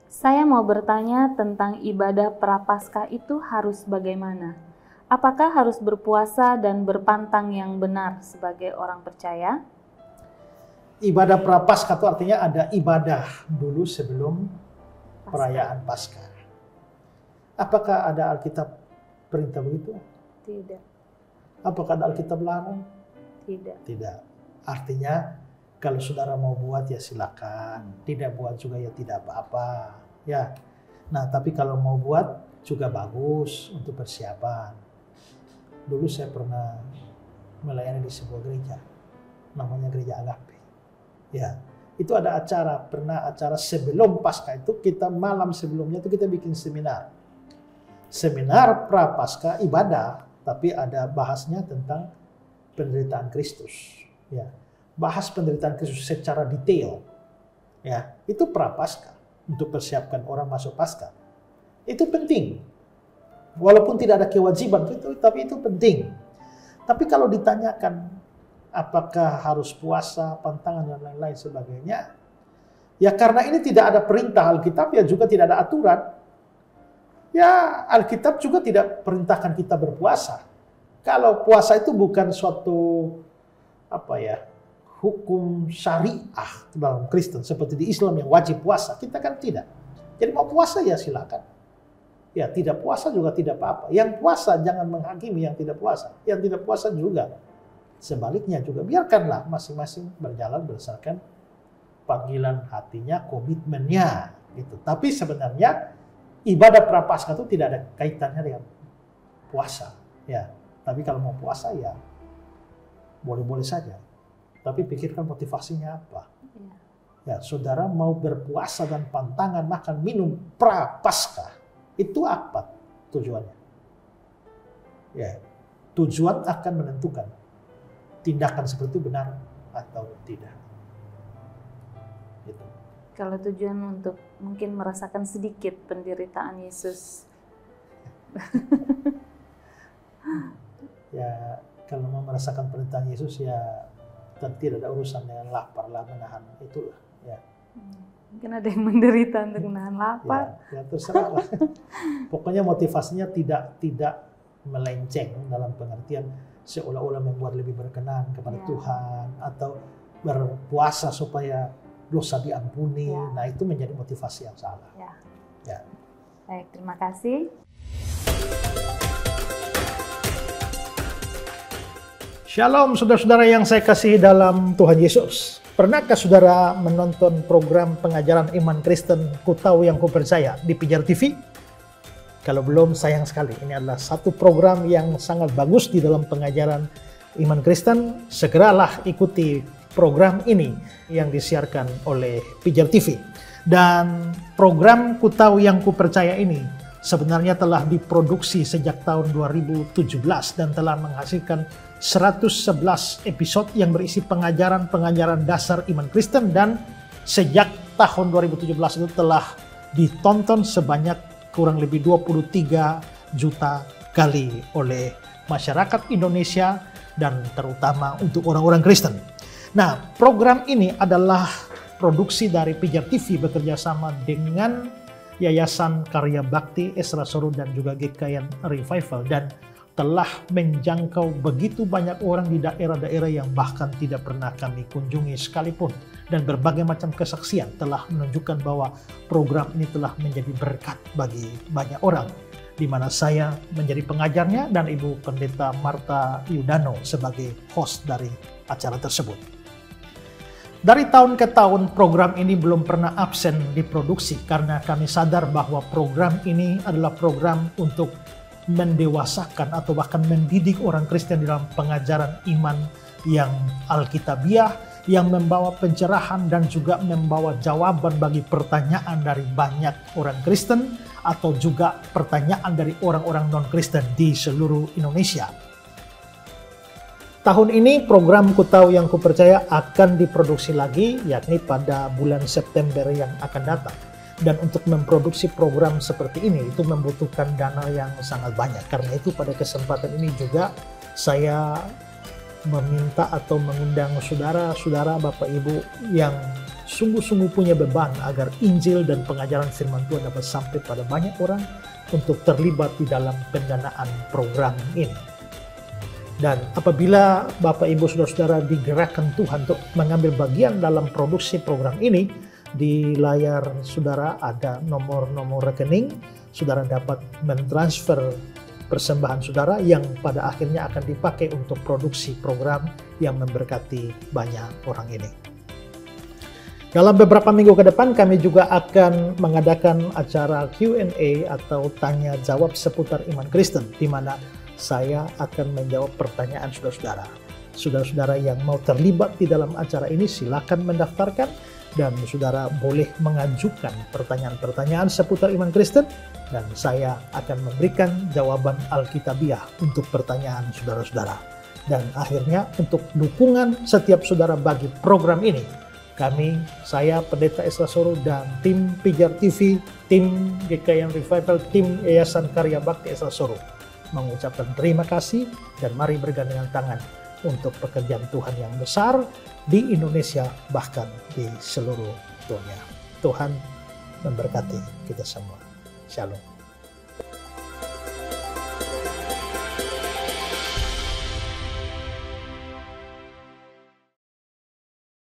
Saya mau bertanya tentang ibadah Prapaskah itu harus bagaimana? Apakah harus berpuasa dan berpantang yang benar sebagai orang percaya? Ibadah Prapaskah itu artinya ada ibadah dulu sebelum perayaan Paskah. Apakah ada Alkitab perintah begitu? Tidak. Apakah ada Alkitab larang? Tidak. Tidak. Artinya kalau saudara mau buat ya silakan, tidak buat juga ya tidak apa-apa. Ya. Nah, tapi kalau mau buat juga bagus untuk persiapan. Dulu saya pernah melayani di sebuah gereja, namanya Gereja Agape. Ya, itu ada pernah acara sebelum Paskah itu kita malam sebelumnya itu kita bikin seminar. Seminar Prapaskah ibadah, tapi ada bahasnya tentang penderitaan Kristus. Ya, bahas penderitaan Kristus secara detail. Ya, itu Prapaskah untuk persiapkan orang masuk Paskah. Itu penting. Walaupun tidak ada kewajiban itu, tapi itu penting. Tapi kalau ditanyakan apakah harus puasa, pantangan dan lain-lain sebagainya, ya karena ini tidak ada perintah Alkitab, ya juga tidak ada aturan. Ya Alkitab juga tidak perintahkan kita berpuasa. Kalau puasa itu bukan suatu hukum syariah dalam Kristen seperti di Islam yang wajib puasa, kita kan tidak. Jadi mau puasa ya silakan. Ya tidak puasa juga tidak apa-apa. Yang puasa jangan menghakimi yang tidak puasa. Yang tidak puasa juga. Sebaliknya juga biarkanlah masing-masing berjalan berdasarkan panggilan hatinya, komitmennya gitu. Tapi sebenarnya ibadah Prapaskah itu tidak ada kaitannya dengan puasa, ya. Tapi kalau mau puasa ya boleh-boleh saja. Tapi pikirkan motivasinya apa. Ya, saudara mau berpuasa dan pantangan makan minum Prapaskah, itu apa tujuannya? Ya, tujuan akan menentukan tindakan seperti itu benar atau tidak. Gitu. Kalau tujuan untuk mungkin merasakan sedikit penderitaan Yesus. Ya, kalau mau merasakan penderitaan Yesus ya tidak ada urusan dengan lapar lah, menahan itulah. Ya. Mungkin ada yang menderita untuk menahan lapar. Ya terserah lah. Pokoknya motivasinya tidak melenceng dalam pengertian seolah-olah membuat lebih berkenan kepada Tuhan atau berpuasa supaya dosa diampuni. Nah itu menjadi motivasi yang salah. Ya. Baik, terima kasih. Shalom saudara-saudara yang saya kasihi dalam Tuhan Yesus. Pernahkah saudara menonton program pengajaran iman Kristen Ku Tahu Yang Ku Percaya di Pijar TV? Kalau belum, sayang sekali. Ini adalah satu program yang sangat bagus di dalam pengajaran iman Kristen. Segeralah ikuti program ini yang disiarkan oleh Pijar TV. Dan program Ku Tahu Yang Ku Percaya ini sebenarnya telah diproduksi sejak tahun 2017 dan telah menghasilkan 111 episode yang berisi pengajaran-pengajaran dasar iman Kristen, dan sejak tahun 2017 itu telah ditonton sebanyak kurang lebih 23 juta kali oleh masyarakat Indonesia dan terutama untuk orang-orang Kristen. Nah, program ini adalah produksi dari Pijar TV bekerja sama dengan Yayasan Karya Bakti Esra Soru dan juga GKN Revival, dan telah menjangkau begitu banyak orang di daerah-daerah yang bahkan tidak pernah kami kunjungi sekalipun. Dan berbagai macam kesaksian telah menunjukkan bahwa program ini telah menjadi berkat bagi banyak orang, di mana saya menjadi pengajarnya dan Ibu Pendeta Marta Yudano sebagai host dari acara tersebut. Dari tahun ke tahun program ini belum pernah absen diproduksi karena kami sadar bahwa program ini adalah program untuk mendewasakan atau bahkan mendidik orang Kristen dalam pengajaran iman yang alkitabiah, yang membawa pencerahan dan juga membawa jawaban bagi pertanyaan dari banyak orang Kristen atau juga pertanyaan dari orang-orang non-Kristen di seluruh Indonesia. Tahun ini program Ku Tahu Yang Ku Percaya akan diproduksi lagi, yakni pada bulan September yang akan datang. Dan untuk memproduksi program seperti ini itu membutuhkan dana yang sangat banyak. Karena itu pada kesempatan ini juga saya meminta atau mengundang saudara-saudara, Bapak Ibu yang sungguh-sungguh punya beban agar Injil dan pengajaran firman Tuhan dapat sampai pada banyak orang untuk terlibat di dalam pendanaan program ini. Dan apabila Bapak Ibu Saudara-saudara digerakkan Tuhan untuk mengambil bagian dalam produksi program ini, di layar saudara ada nomor-nomor rekening, saudara dapat mentransfer persembahan saudara yang pada akhirnya akan dipakai untuk produksi program yang memberkati banyak orang ini. Dalam beberapa minggu ke depan kami juga akan mengadakan acara Q&A atau tanya jawab seputar iman Kristen, di mana saya akan menjawab pertanyaan saudara-saudara. Saudara-saudara yang mau terlibat di dalam acara ini silakan mendaftarkan dan saudara boleh mengajukan pertanyaan-pertanyaan seputar iman Kristen dan saya akan memberikan jawaban Alkitabiah untuk pertanyaan saudara-saudara. Dan akhirnya untuk dukungan setiap saudara bagi program ini, saya Pendeta Esra Soro dan tim Pijar TV, tim GKM Revival, tim Yayasan Karya Bakti Esra Soro mengucapkan terima kasih dan mari bergandengan tangan untuk pekerjaan Tuhan yang besar di Indonesia bahkan di seluruh dunia. Tuhan memberkati kita semua. Shalom.